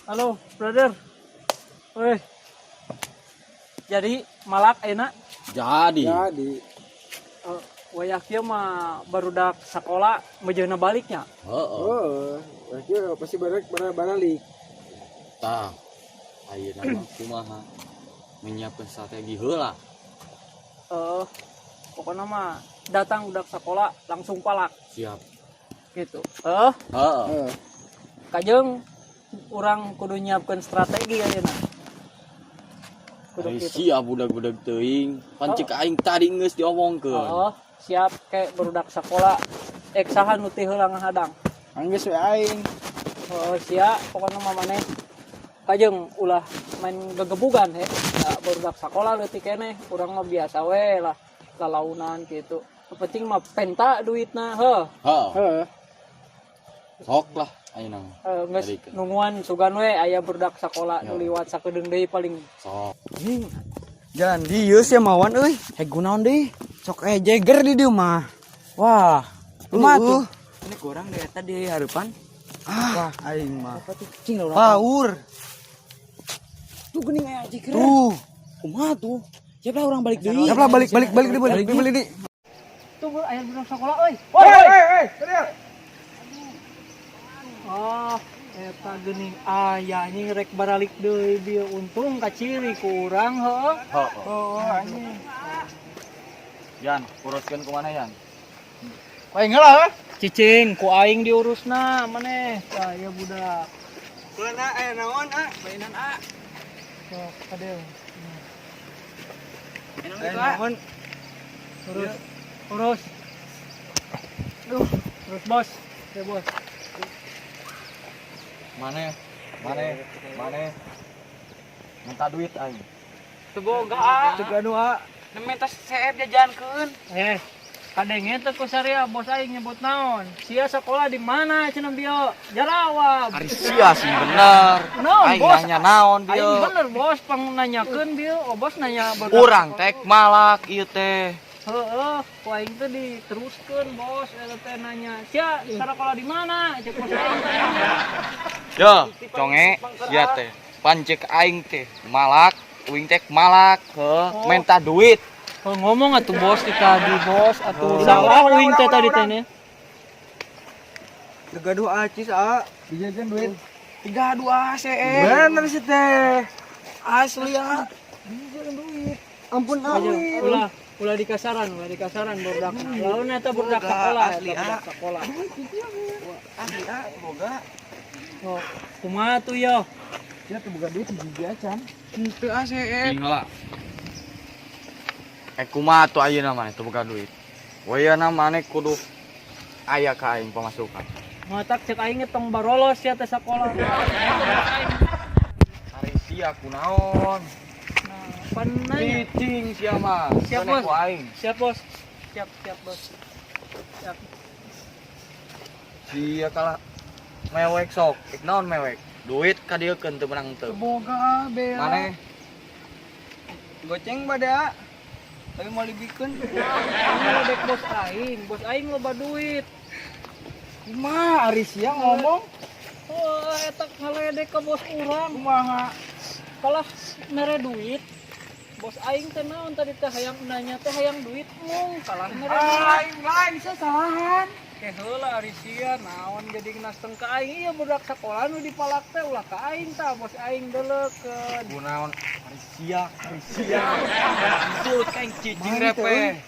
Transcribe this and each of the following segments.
Halo, brother. Woi. Jadi malak enak. Jadi. Wayak ieu mah barudak sakola mejeuna baliknya. Heeh. Berarti pasti balik. Tah. Ayeuna mah kumaha menyiapkan strategi heula. Pokoknya mah datang udah sekolah langsung palak Siap. gitu. Heeh. Kajeng orang kudu nyiapkan strategi ayeuna. Kudu Ari gitu. siap budak-budak teuing. Pan cek aing tadi geus diomongkeun. Siap kayak barudak sekolah. Saha nu teh heula ngahadang. Anggeus we aing. Siap pokoknya mah maneh kajeng ulah main gegebugan he. Ya, barudak sekolah leutik keneh urang mah biasa we lah lalaunan gitu. Yang penting mah penta duitna heuh. Heeh. Sok lah ayeuna. Geus Jarikeun. nungguan sugan we aya budak sakola nu liwat sakedeung deui paling. Sok. Jalan dieu sia mawan euy. Gunaon deui? Sok jeger di dieu mah. Wah, kumaha tuh? Ini kurang deh eta di hareupan. Wah, aing mah. Apa tuh cing urang? Paur. Tuh geuning aya jeger. Tuh. Kumaha tuh? Siap lah urang balik deui. Siap lah balik di. Tuh aya budak sakola euy. Woi. Eta geuning aya anjing rek baralik deui bieu untung kaciri ku urang heuh. Anjing. Yan, uruskeun kumana Yan? Aing heula. Cicing ku aing diurusna maneh. Aya budak. Kunaon aya naon bainan Sok kadeu. Aya naon? Urus. Urus bos. Ya bos. Mane? Minta duit aing. Teboga. Cek anu Minta CF jajankeun. Kadenge teh ku saria bos aing nyebut naon? Sia sekolah di mana cenah bieu? Jawab. Ari sia sih bener. Naon, Aing bos? nanya naon Aing dia. bener bos pang nanyakeun bieu. Bos nanya barudak Urang sekolah. tek malak ieu teh. Heeh, ku aing teh diteruskeun bos eta teh nanya. Sia sakola di mana? Cek bos aing teh nanya. Yo, conge sia teh. Pan cek aing teh malak, uing tek malak minta duit. Ngomong atuh bos di tadi bos atuh salah uing teh tadi teh nya. Gaduh acis dijajan duit. 32 CF. Bener sih teh. Asli ya. Dijajan duit. Ampun Ulah di kasaran budak. Lawan eta budak sekolah, asli, budak sekolah. Asli boga. Oh, kumaha tuh yo? Sia teh boga duit hiji acan. Henteu ACF. Tinggal. Kumaha tuh ayeuna mah teu boga duit. Wayana maneh kudu aya ka aing pemasukan. Matak cek aing tong barolos ya teh sekolah. Ari sia kunaon? Pan nanya. Cicing sia mah. Siap, Sana Bos. ku aing. Siap bos. Siap bos. Siap. Sia kalah mewek sok. Naon mewek? Duit ka dieu keun teu menang teu. Boga bea. Maneh Goceng bada. Tapi mau libikeun. Ngeledek bos aing loba duit. Kumaha ari sia ngomong? Oh, eta ngaledek ka bos urang. Kumaha? Kalah mere duit. Bos aing teh naon tadi teh hayang nanya teh hayang duit mung kalah mere duit. Aing lain sia salahan. Teh heula ari sia naon jadi nasteng ka aing ieu budak sakola nu dipalak teh ulah ka aing tah bos aing deuleukeun. kunaon? Ari sia. Sud kaing cicing repe.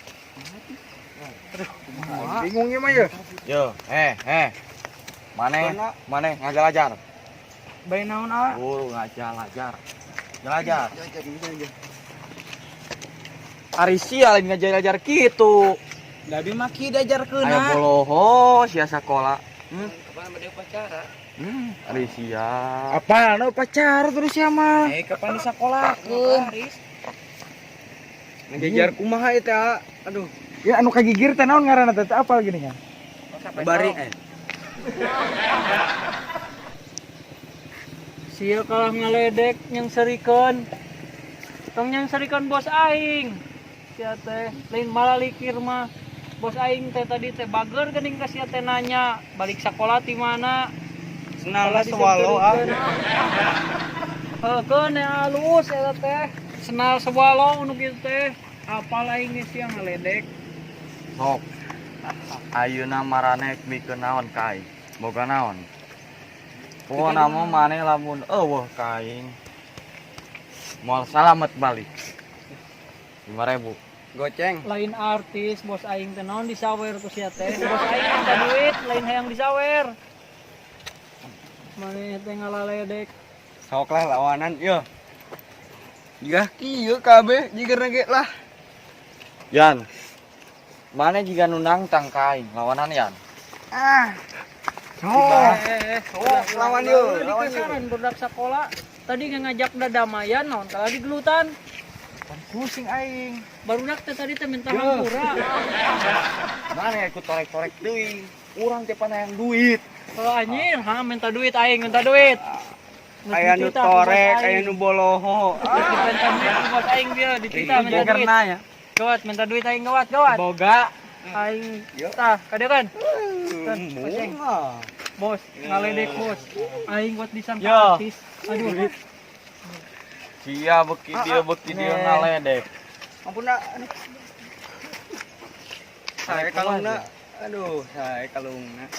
Bingung ieu mah ya. Yo, Maneh ngajar-ajar. Bae naon Guru ngajar-ajar. Ngajar. Jalan. Ari sia lain ngajar-ajar kitu. Dabi mah ki diajarkeun. Aya boloho sia sakola. Kapan bade upacara? Ari sia. Apa anu pacar terus sia mah? kapan disakolakeun? Ngajar kumaha eta? Aduh. Ya anu kagigir teh naon ngaranna teh apal gini kan? Bari Sia kalah ngaledek yang serikeun. Tong yang serikeun bos aing. Sia teh lain malalikir mah. Bos aing teh tadi teh bager geuning ka sia teh nanya, balik sakola ti mana? Senalnya swallow ah. Heeh, halus eta teh. Senal swallow nu kitu teh. Apal aing geus yang ngaledek. Sok. Ayeuna marane mikeun naon ka aing? Boga naon? Pokona mah maneh lamun eueuh ka aing. Moal salamet balik. 5.000. Goceng. Lain artis bos aing teh naon disawer ku sia teh. Bos aing minta duit lain hayang disawer. Maneh teh ngalaledek. Sok lah lawanan ieu. Jigah kieu kabeh jigerna ge lah. Yan. Maneh jiga nundang tang ka aing lawanan yan. Ah. Lawan yuk, lawan yuk. Dikasaran budak sekolah. Tadi ngajak dadamayan naon tadi gelutan. Pusing aing. Barudak teh tadi teh minta hampura. Maneh ikut torek-torek deui. Urang teh panayang duit. Kalau anjir, minta duit aing, minta duit. Aya nu torek, aya nu boloho. Minta duit ku bos aing dia, ditita minta duit. Jigerna ya. Gawat, minta duit aing gawat. Boga. Aing tah, kadeun. Bunga. Bos, ngaledek bos. Aing buat disangka Yo. artis. Aduh. Sia beki dia ngaledek. Ampuna. Saya kalungna. Aduh, saya kalungna.